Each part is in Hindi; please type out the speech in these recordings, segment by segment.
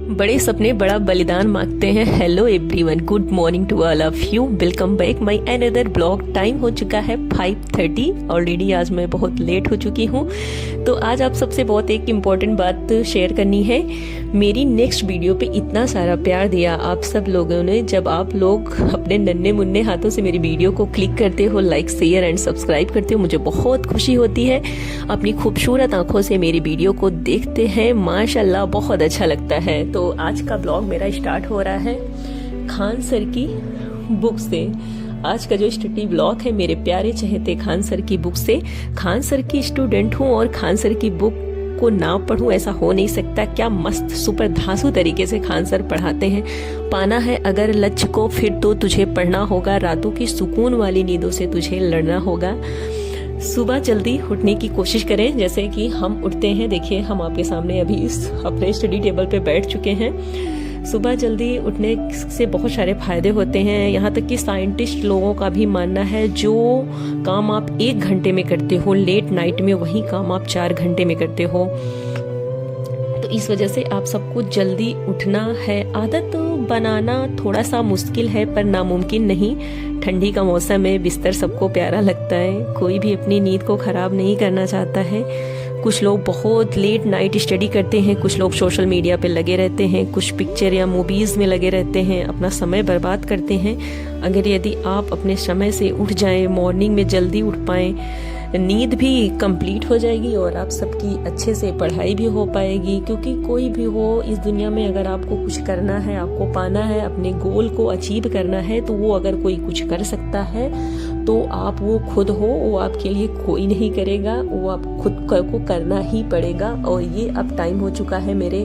बड़े सपने बड़ा बलिदान मांगते हैं। Hello everyone, good morning to all of you. Welcome back my another blog. Time हो चुका है 5:30 ऑलरेडी। आज मैं बहुत लेट हो चुकी हूँ। तो आज आप सबसे बहुत एक इम्पॉर्टेंट बात शेयर करनी है। मेरी नेक्स्ट वीडियो पे इतना सारा प्यार दिया आप सब लोगों ने। जब आप लोग अपने नन्हे मुन्ने हाथों से मेरी वीडियो को क्लिक करते हो, लाइक शेयर एंड सब्सक्राइब करते हो, मुझे बहुत खुशी होती है। अपनी खूबसूरत आंखों से मेरी वीडियो को देखते हैं, माशाल्लाह बहुत अच्छा लगता है। तो आज का ब्लॉग मेरा स्टार्ट हो रहा है खान सर की बुक से। आज का जो स्टडी ब्लॉग है मेरे प्यारे चहेते खान सर की बुक से। खान सर की स्टूडेंट हूँ और खान सर की बुक को ना पढ़ूं ऐसा हो नहीं सकता। क्या मस्त सुपर धांसू तरीके से खान सर पढ़ाते हैं। पाना है अगर लक्ष्य को फिर तो तुझे पढ़ना होगा, रातों की सुकून वाली नींदों से तुझे लड़ना होगा। सुबह जल्दी उठने की कोशिश करें जैसे कि हम उठते हैं। देखिए हम आपके सामने अभी इस अपने स्टडी टेबल पे बैठ चुके हैं। सुबह जल्दी उठने से बहुत सारे फायदे होते हैं। यहाँ तक कि साइंटिस्ट लोगों का भी मानना है जो काम आप 1 घंटे में करते हो लेट नाइट में, वही काम आप 4 घंटे में करते हो। तो इस वजह से आप सबको जल्दी उठना है। आदत बनाना थोड़ा सा मुश्किल है पर नामुमकिन नहीं। ठंडी का मौसम है, बिस्तर सबको प्यारा लगता है। कोई भी अपनी नींद को खराब नहीं करना चाहता है। कुछ लोग बहुत लेट नाइट स्टडी करते हैं, कुछ लोग सोशल मीडिया पे लगे रहते हैं, कुछ पिक्चर या मूवीज में लगे रहते हैं, अपना समय बर्बाद करते हैं। अगर यदि आप अपने समय से उठ जाएं, मॉर्निंग में जल्दी उठ पाएं, नींद भी कंप्लीट हो जाएगी और आप सबकी अच्छे से पढ़ाई भी हो पाएगी। क्योंकि कोई भी हो इस दुनिया में, अगर आपको कुछ करना है, आपको पाना है, अपने गोल को अचीव करना है, तो वो अगर कोई कुछ कर सकता है तो आप वो खुद हो। वो आपके लिए कोई नहीं करेगा, वो आप खुद को करना ही पड़ेगा। और ये अब टाइम हो चुका है मेरे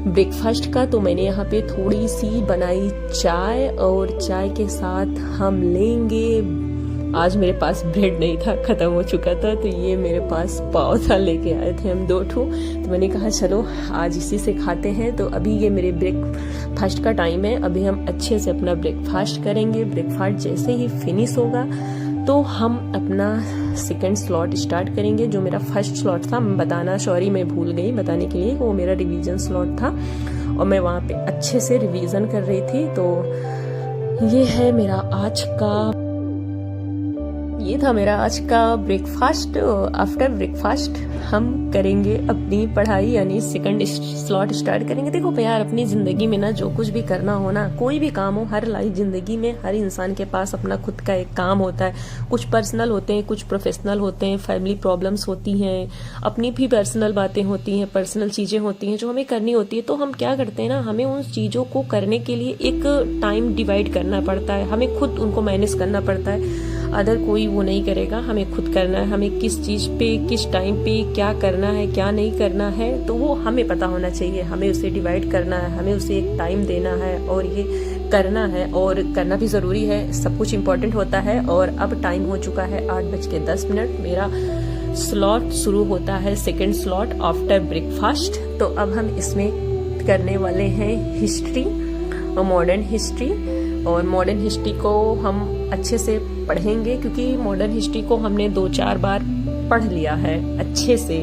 ब्रेकफास्ट का। तो मैंने यहाँ पे थोड़ी सी बनाई चाय और चाय के साथ हम लेंगे। आज मेरे पास ब्रेड नहीं था, खत्म हो चुका था, तो ये मेरे पास पाव था, लेके आए थे हम 2 ठो। तो मैंने कहा चलो आज इसी से खाते हैं। तो अभी ये मेरे ब्रेकफास्ट का टाइम है। अभी हम अच्छे से अपना ब्रेकफास्ट करेंगे। ब्रेकफास्ट जैसे ही फिनिश होगा तो हम अपना सेकंड स्लॉट स्टार्ट करेंगे। जो मेरा फर्स्ट स्लॉट था, बताना सॉरी मैं भूल गई बताने के लिए, वो मेरा रिवीजन स्लॉट था और मैं वहाँ पे अच्छे से रिवीजन कर रही थी। तो ये है मेरा आज का, ये था मेरा आज का ब्रेकफास्ट। आफ्टर ब्रेकफास्ट हम करेंगे अपनी पढ़ाई, यानी सेकंड स्लॉट स्टार्ट करेंगे। देखो यार, अपनी जिंदगी में ना जो कुछ भी करना हो ना, कोई भी काम हो, हर लाइफ जिंदगी में हर इंसान के पास अपना खुद का एक काम होता है। कुछ पर्सनल होते हैं, कुछ प्रोफेशनल होते हैं, फैमिली प्रॉब्लम्स होती हैं, अपनी भी पर्सनल बातें होती हैं, पर्सनल चीजें होती हैं जो हमें करनी होती है। तो हम क्या करते हैं ना, हमें उन चीजों को करने के लिए एक टाइम डिवाइड करना पड़ता है। हमें खुद उनको मैनेज करना पड़ता है, अदर कोई वो नहीं करेगा। हमें खुद करना है, हमें किस चीज पे किस टाइम पे क्या करना है क्या नहीं करना है, तो वो हमें पता होना चाहिए। हमें उसे डिवाइड करना है, हमें उसे एक टाइम देना है और ये करना है। और करना भी जरूरी है, सब कुछ इम्पोर्टेंट होता है। और अब टाइम हो चुका है 8:10। मेरा स्लॉट शुरू होता है सेकेंड स्लॉट आफ्टर ब्रेकफास्ट। तो अब हम इसमें करने वाले हैं हिस्ट्री और मॉडर्न हिस्ट्री। और मॉडर्न हिस्ट्री को हम अच्छे से पढ़ेंगे क्योंकि मॉडर्न हिस्ट्री को हमने 2-4 बार पढ़ लिया है अच्छे से।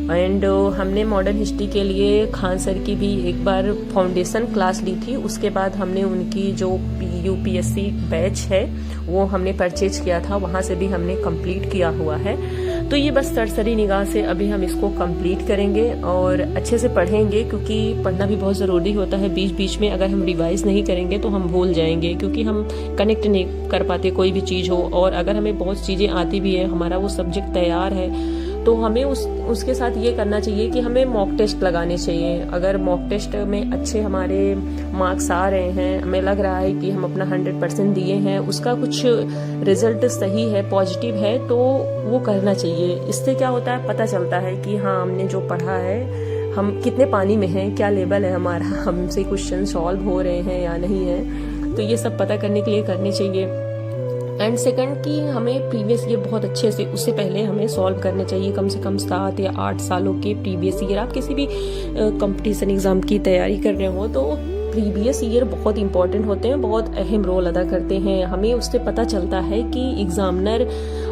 एंड हमने मॉडर्न हिस्ट्री के लिए खान सर की भी एक बार फाउंडेशन क्लास ली थी। उसके बाद हमने उनकी जो यूपीएससी बैच है वो हमने परचेज किया था, वहां से भी हमने कंप्लीट किया हुआ है। तो ये बस सरसरी निगाह से अभी हम इसको कंप्लीट करेंगे और अच्छे से पढ़ेंगे क्योंकि पढ़ना भी बहुत ज़रूरी होता है। बीच बीच में अगर हम रिवाइज नहीं करेंगे तो हम भूल जाएंगे, क्योंकि हम कनेक्ट नहीं कर पाते कोई भी चीज़ हो। और अगर हमें बहुत चीज़ें आती भी है, हमारा वो सब्जेक्ट तैयार है, तो हमें उसके साथ ये करना चाहिए कि हमें मॉक टेस्ट लगाने चाहिए। अगर मॉक टेस्ट में अच्छे हमारे मार्क्स आ रहे हैं, हमें लग रहा है कि हम अपना 100% दिए हैं, उसका कुछ रिजल्ट सही है, पॉजिटिव है, तो वो करना चाहिए। इससे क्या होता है, पता चलता है कि हाँ हमने जो पढ़ा है, हम कितने पानी में हैं, क्या लेवल है हमारा, हमसे क्वेश्चन सॉल्व हो रहे हैं या नहीं है। तो ये सब पता करने के लिए करनी चाहिए। एंड सेकंड की हमें प्रीवियस ईयर बहुत अच्छे से, उससे पहले हमें सॉल्व करने चाहिए कम से कम 7 या 8 सालों के प्रीवियस ईयर। आप किसी भी कंपटीशन एग्जाम की तैयारी कर रहे हो तो प्रीवियस ईयर बहुत इंपॉर्टेंट होते हैं, बहुत अहम रोल अदा करते हैं। हमें उससे पता चलता है कि एग्जामिनर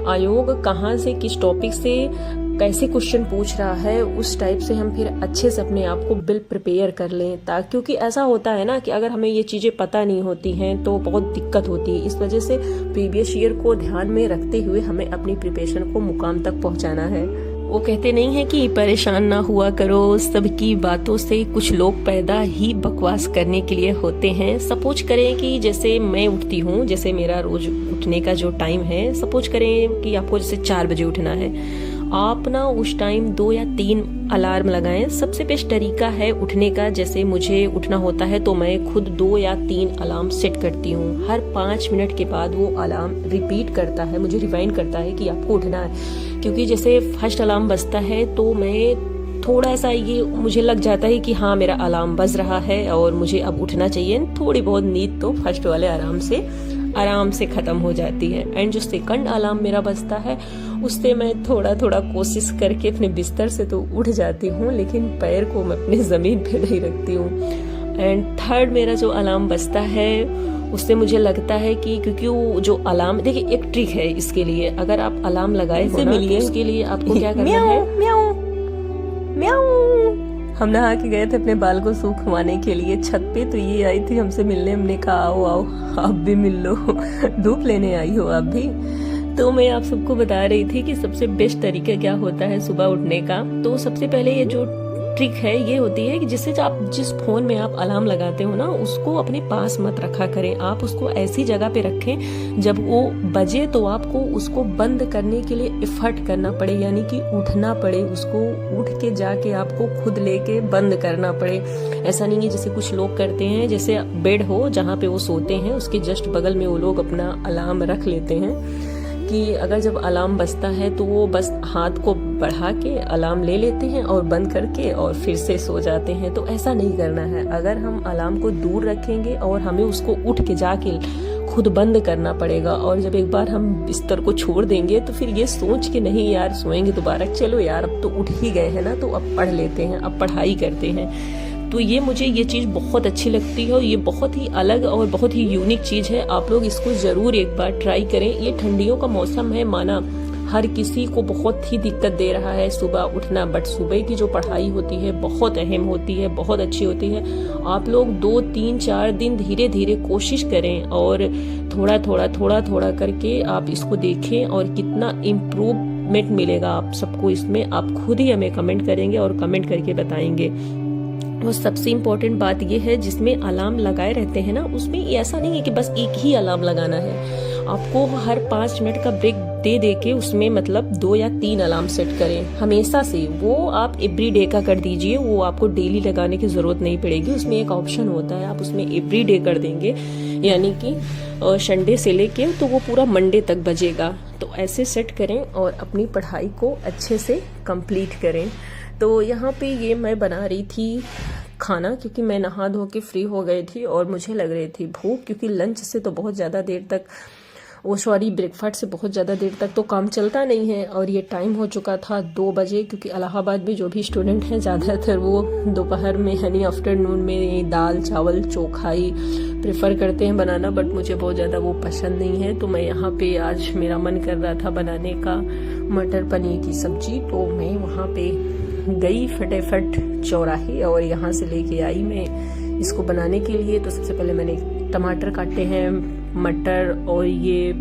आयोग कहाँ से किस टॉपिक से कैसे क्वेश्चन पूछ रहा है उस टाइप से हम फिर अच्छे से अपने आप को प्रिपेयर कर लें, ताकि क्योंकि ऐसा होता है ना कि अगर हमें ये चीज़ें पता नहीं होती हैं तो बहुत दिक्कत होती है। इस वजह से प्रीवियस ईयर को ध्यान में रखते हुए हमें अपनी प्रिपरेशन को मुकाम तक पहुंचाना है। वो कहते नहीं है कि परेशान ना हुआ करो, सबकी बातों से कुछ लोग पैदा ही बकवास करने के लिए होते हैं। सपोज करें कि जैसे मैं उठती हूँ, जैसे मेरा रोज उठने का जो टाइम है, सपोज करें कि आपको जैसे 4 बजे उठना है, आप ना उस टाइम 2 या 3 अलार्म लगाएं। सबसे बेस्ट तरीका है उठने का, जैसे मुझे उठना होता है तो मैं खुद 2 या 3 अलार्म सेट करती हूँ। हर 5 मिनट के बाद वो अलार्म रिपीट करता है, मुझे रिवाइंड करता है कि आपको उठना है। क्योंकि जैसे फर्स्ट अलार्म बजता है तो मैं थोड़ा सा ये मुझे लग जाता है कि हाँ मेरा अलार्म बज रहा है और मुझे अब उठना चाहिए। थोड़ी बहुत नींद तो फर्स्ट वाले आराम से खत्म हो जाती है। एंड जो सेकंड अलार्म मेरा बजता है उससे मैं थोड़ा कोशिश करके अपने बिस्तर से तो उठ जाती हूँ, लेकिन पैर को मैं अपने जमीन पे नहीं रखती हूँ। एंड थर्ड मेरा जो अलार्म बजता है उससे मुझे लगता है कि क्योंकि वो जो अलार्म, देखिए एक ट्रिक है इसके लिए, अगर आप अलार्म लगाए हो ना तो उसके लिए आपको क्या करना है, म्याऊं म्याऊं। हम नहा के गए थे अपने बाल को सुखवाने के लिए छत पे, तो ये आई थी हमसे मिलने। हमने कहा आओ आप भी मिल लो, धूप लेने आई हो आप भी। तो मैं आप सबको बता रही थी कि सबसे बेस्ट तरीका क्या होता है सुबह उठने का। तो सबसे पहले ये जो ट्रिक है ये होती है कि जिस फोन में आप अलार्म लगाते हो ना उसको अपने पास मत रखा करें। आप उसको ऐसी जगह पे रखें जब वो बजे तो आपको उसको बंद करने के लिए एफर्ट करना पड़े, यानी कि उठना पड़े, उसको उठ के जाके आपको खुद लेके बंद करना पड़े। ऐसा नहीं है जैसे कुछ लोग करते हैं, जैसे बेड हो जहाँ पे वो सोते हैं उसके जस्ट बगल में वो लोग अपना अलार्म रख लेते हैं कि अगर जब अलार्म बजता है तो वो बस हाथ को बढ़ा के अलार्म ले लेते हैं और बंद करके और फिर से सो जाते हैं। तो ऐसा नहीं करना है। अगर हम अलार्म को दूर रखेंगे और हमें उसको उठ के जाके खुद बंद करना पड़ेगा, और जब एक बार हम बिस्तर को छोड़ देंगे तो फिर ये सोच के नहीं यार सोएंगे दोबारा, चलो यार अब तो उठ ही गए हैं ना तो अब पढ़ लेते हैं, अब पढ़ाई करते हैं। तो मुझे ये चीज़ बहुत अच्छी लगती है और ये बहुत ही अलग और बहुत ही यूनिक चीज़ है। आप लोग इसको ज़रूर एक बार ट्राई करें। ये ठंडियों का मौसम है, माना हर किसी को बहुत ही दिक्कत दे रहा है सुबह उठना, बट सुबह की जो पढ़ाई होती है बहुत अहम होती है, बहुत अच्छी होती है। आप लोग 2, 3, 4 दिन धीरे धीरे कोशिश करें और थोड़ा करके आप इसको देखें और कितना इम्प्रूवमेंट मिलेगा आप सबको इसमें। आप खुद ही हमें कमेंट करेंगे और कमेंट करके बताएंगे। और सबसे इम्पोर्टेंट बात ये है, जिसमें अलार्म लगाए रहते हैं ना उसमें ऐसा नहीं है कि बस एक ही अलार्म लगाना है। आपको हर 5 मिनट का ब्रेक दे के उसमें मतलब 2 या 3 अलार्म सेट करें हमेशा से। वो आप एवरी डे का कर दीजिए, वो आपको डेली लगाने की जरूरत नहीं पड़ेगी। उसमें एक ऑप्शन होता है, आप उसमें एवरी डे कर देंगे, यानी कि संडे से लेके तो वो पूरा मंडे तक बजेगा। तो ऐसे सेट करें और अपनी पढ़ाई को अच्छे से कंप्लीट करें। तो यहाँ पे ये मैं बना रही थी खाना, क्योंकि मैं नहा धो के फ्री हो गई थी और मुझे लग रही थी भूख, क्योंकि लंच से तो बहुत ज़्यादा देर तक ब्रेकफास्ट से बहुत ज़्यादा देर तक तो काम चलता नहीं है। और ये टाइम हो चुका था 2 बजे, क्योंकि इलाहाबाद में जो भी स्टूडेंट हैं ज़्यादातर वो दोपहर में यानी आफ्टरनून में दाल चावल चोखाई प्रेफर करते हैं बनाना, बट मुझे बहुत ज़्यादा वो पसंद नहीं है। तो मैं यहाँ पे आज मेरा मन कर रहा था बनाने का मटर पनीर की सब्जी, तो मैं वहाँ पे गई फटाफट चौराहे और यहाँ से लेके आई मैं इसको बनाने के लिए। तो सबसे पहले मैंने टमाटर काटे हैं, मटर और ये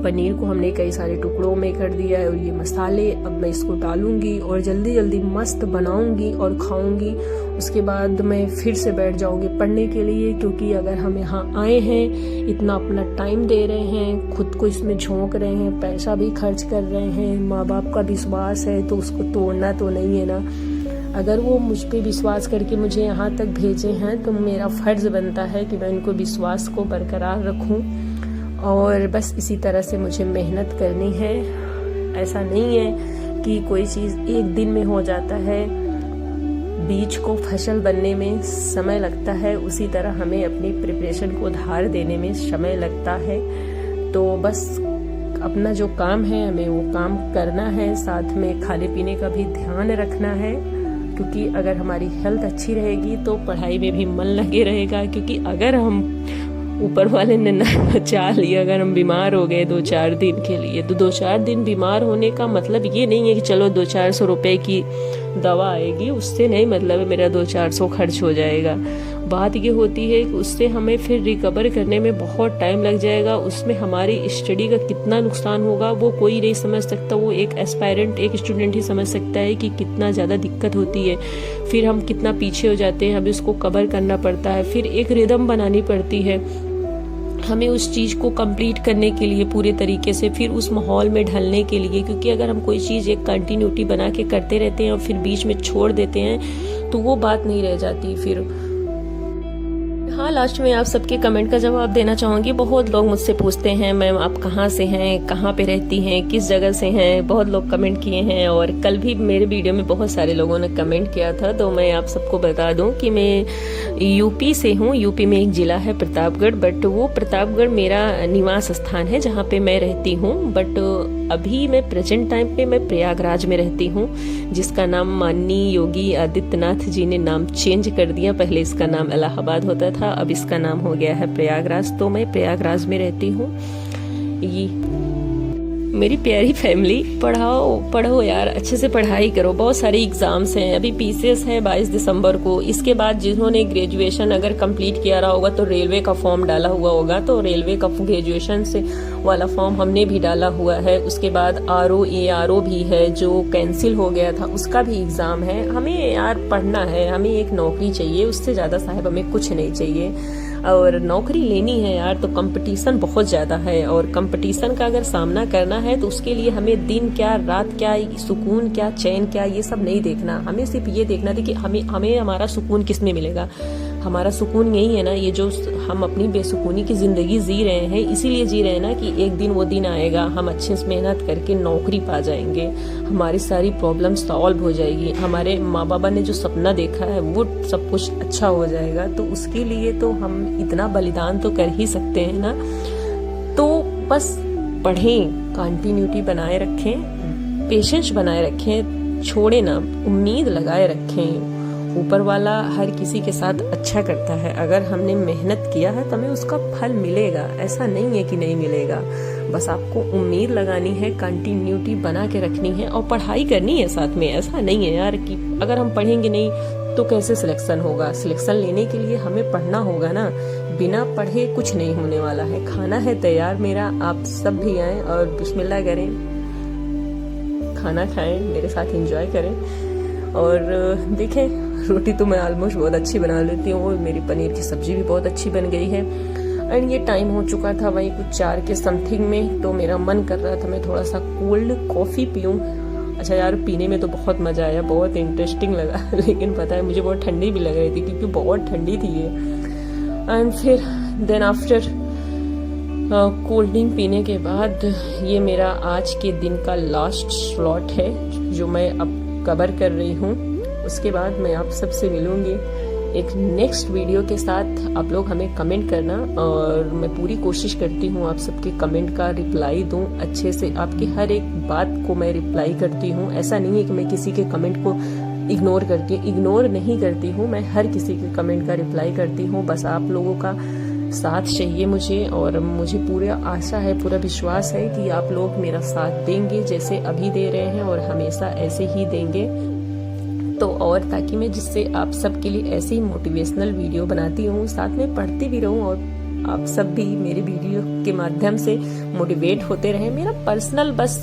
पनीर को हमने कई सारे टुकड़ों में कर दिया है, और ये मसाले अब मैं इसको डालूंगी और जल्दी मस्त बनाऊंगी और खाऊंगी। उसके बाद मैं फिर से बैठ जाऊंगी पढ़ने के लिए, क्योंकि अगर हम यहाँ आए हैं, इतना अपना टाइम दे रहे हैं, खुद को इसमें झोंक रहे हैं, पैसा भी खर्च कर रहे हैं, माँ बाप का विश्वास है तो उसको तोड़ना तो नहीं है ना। अगर वो मुझ पे विश्वास करके मुझे यहाँ तक भेजे हैं तो मेरा फ़र्ज़ बनता है कि मैं उनको विश्वास को बरकरार रखूँ, और बस इसी तरह से मुझे मेहनत करनी है। ऐसा नहीं है कि कोई चीज़ एक दिन में हो जाता है, बीज को फसल बनने में समय लगता है, उसी तरह हमें अपनी प्रिपरेशन को धार देने में समय लगता है। तो बस अपना जो काम है हमें वो काम करना है, साथ में खाने पीने का भी ध्यान रखना है, क्योंकि अगर हमारी हेल्थ अच्छी रहेगी तो पढ़ाई में भी मन लगे रहेगा। क्योंकि अगर हम ऊपर वाले ने ना बचा लिया। अगर हम बीमार हो गए 2-4 दिन के लिए, तो 2-4 दिन बीमार होने का मतलब ये नहीं है कि चलो 200-400 रुपए की दवा आएगी, उससे नहीं मतलब है मेरा 200-400 खर्च हो जाएगा। बात ये होती है कि उससे हमें फिर रिकवर करने में बहुत टाइम लग जाएगा। उसमें हमारी स्टडी का कितना नुकसान होगा वो कोई नहीं समझ सकता। वो एक एस्पायरेंट, एक स्टूडेंट ही समझ सकता है कि कितना ज़्यादा दिक्कत होती है। फिर हम कितना पीछे हो जाते हैं, हमें उसको कवर करना पड़ता है, फिर एक रिदम बनानी पड़ती है हमें उस चीज़ को कंप्लीट करने के लिए पूरे तरीके से, फिर उस माहौल में ढलने के लिए। क्योंकि अगर हम कोई चीज़ एक कंटिन्यूटी बना के करते रहते हैं और फिर बीच में छोड़ देते हैं तो वो बात नहीं रह जाती फिर। हाँ, लास्ट में आप सबके कमेंट का जवाब देना चाहूँगी। बहुत लोग मुझसे पूछते हैं मैम आप कहाँ से हैं, कहाँ पे रहती हैं, किस जगह से हैं, बहुत लोग कमेंट किए हैं। और कल भी मेरे वीडियो में बहुत सारे लोगों ने कमेंट किया था। तो मैं आप सबको बता दूं कि मैं यूपी से हूँ। यूपी में एक ज़िला है प्रतापगढ़, बट वो प्रतापगढ़ मेरा निवास स्थान है जहाँ पे मैं रहती हूँ। बट अभी मैं प्रेजेंट टाइम पे मैं प्रयागराज में रहती हूँ, जिसका नाम माननीय योगी आदित्यनाथ जी ने नाम चेंज कर दिया। पहले इसका नाम इलाहाबाद होता था, अब इसका नाम हो गया है प्रयागराज। तो मैं प्रयागराज में रहती हूँ। ये मेरी प्यारी फैमिली, पढ़ो यार, अच्छे से पढ़ाई करो। बहुत सारे एग्जाम्स हैं, अभी पीसीएस है 22 दिसंबर को। इसके बाद जिन्होंने ग्रेजुएशन अगर कंप्लीट किया रहा होगा तो रेलवे का फॉर्म डाला हुआ होगा, तो रेलवे का ग्रेजुएशन से वाला फॉर्म हमने भी डाला हुआ है। उसके बाद ARO भी है जो कैंसिल हो गया था, उसका भी एग्जाम है। हमें यार पढ़ना है, हमें एक नौकरी चाहिए, उससे ज्यादा साहब हमें कुछ नहीं चाहिए। और नौकरी लेनी है यार तो कंपटीशन बहुत ज़्यादा है, और कंपटीशन का अगर सामना करना है तो उसके लिए हमें दिन क्या रात क्या, सुकून क्या चैन क्या, ये सब नहीं देखना। हमें सिर्फ ये देखना था कि हमें हमारा सुकून किस में मिलेगा। हमारा सुकून यही है ना, ये जो हम अपनी बेसुकूनी की ज़िंदगी जी रहे हैं, इसीलिए जी रहे हैं ना कि एक दिन वो दिन आएगा हम अच्छे से मेहनत करके नौकरी पा जाएंगे, हमारी सारी प्रॉब्लम सॉल्व हो जाएगी, हमारे माँ बाबा ने जो सपना देखा है वो सब कुछ अच्छा हो जाएगा। तो उसके लिए तो हम इतना बलिदान तो कर ही सकते हैं ना। तो बस पढ़ें, कंटिन्यूटी बनाए रखें, पेशेंस बनाए रखें, छोड़े ना, उम्मीद लगाए रखें। ऊपर वाला हर किसी के साथ अच्छा करता है। अगर हमने मेहनत किया है तो हमें उसका फल मिलेगा, ऐसा नहीं है कि नहीं मिलेगा। बस आपको उम्मीद लगानी है, कंटिन्यूटी बना के रखनी है और पढ़ाई करनी है साथ में। ऐसा नहीं है यार कि अगर हम पढ़ेंगे नहीं तो कैसे सिलेक्शन होगा। सिलेक्शन लेने के लिए हमें पढ़ना होगा ना, बिना पढ़े कुछ नहीं होने वाला है। खाना है तैयार मेरा, आप सब भी आएं और बिस्मिल्लाह करें, खाना खाएं, मेरे साथ एंजॉय करें। और देखें, रोटी तो मैं ऑलमोस्ट बहुत अच्छी बना लेती हूँ, और मेरी पनीर की सब्जी भी बहुत अच्छी बन गई है। एंड ये टाइम हो चुका था वही कुछ 4 के समथिंग में, तो मेरा मन कर रहा था मैं थोड़ा सा कोल्ड कॉफ़ी पीऊँ। अच्छा यार, पीने में तो बहुत मज़ा आया, बहुत इंटरेस्टिंग लगा। लेकिन पता है मुझे बहुत ठंडी भी लग रही थी क्योंकि बहुत ठंडी थी ये। एंड फिर देन आफ्टर कोल्ड ड्रिंक पीने के बाद ये मेरा आज के दिन का लास्ट स्लॉट है जो मैं अब कवर कर रही हूँ। उसके बाद मैं आप सबसे मिलूंगी एक नेक्स्ट वीडियो के साथ। आप लोग हमें कमेंट करना, और मैं पूरी कोशिश करती हूँ आप सबके कमेंट का रिप्लाई दूँ अच्छे से। आपकी हर एक बात को मैं रिप्लाई करती हूँ। ऐसा नहीं है कि मैं किसी के कमेंट को इग्नोर नहीं करती हूँ, मैं हर किसी के कमेंट का रिप्लाई करती हूँ। बस आप लोगों का साथ चाहिए मुझे, और मुझे पूरा आशा है, पूरा विश्वास है कि आप लोग मेरा साथ देंगे जैसे अभी दे रहे हैं, और हमेशा ऐसे ही देंगे। तो और ताकि मैं जिससे आप सबके लिए ऐसे ही मोटिवेशनल वीडियो बनाती हूँ, साथ में पढ़ती भी रहूँ, और आप सब भी मेरे वीडियो के माध्यम से मोटिवेट होते रहें। मेरा पर्सनल बस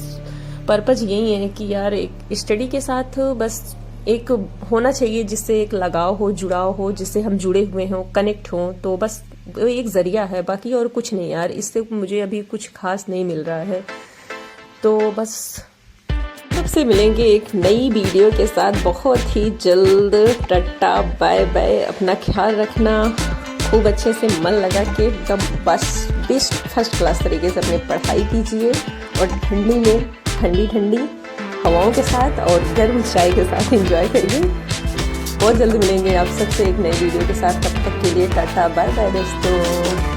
पर्पज यही है कि यार एक स्टडी के साथ बस एक होना चाहिए जिससे एक लगाव हो, जुड़ाव हो, जिससे हम जुड़े हुए हों, कनेक्ट हों। तो बस एक जरिया है, बाकी और कुछ नहीं यार। इससे मुझे अभी कुछ खास नहीं मिल रहा है। तो बस सबसे मिलेंगे एक नई वीडियो के साथ बहुत ही जल्द। टाटा बाय बाय, अपना ख्याल रखना, खूब अच्छे से मन लगा के एकदम बस बेस्ट फर्स्ट क्लास तरीके से अपनी पढ़ाई कीजिए, और ठंडी में ठंडी हवाओं के साथ और गर्म चाय के साथ एंजॉय करिए। बहुत जल्द मिलेंगे आप सबसे एक नई वीडियो के साथ। तब तक के लिए टाटा बाय बाय दोस्तों।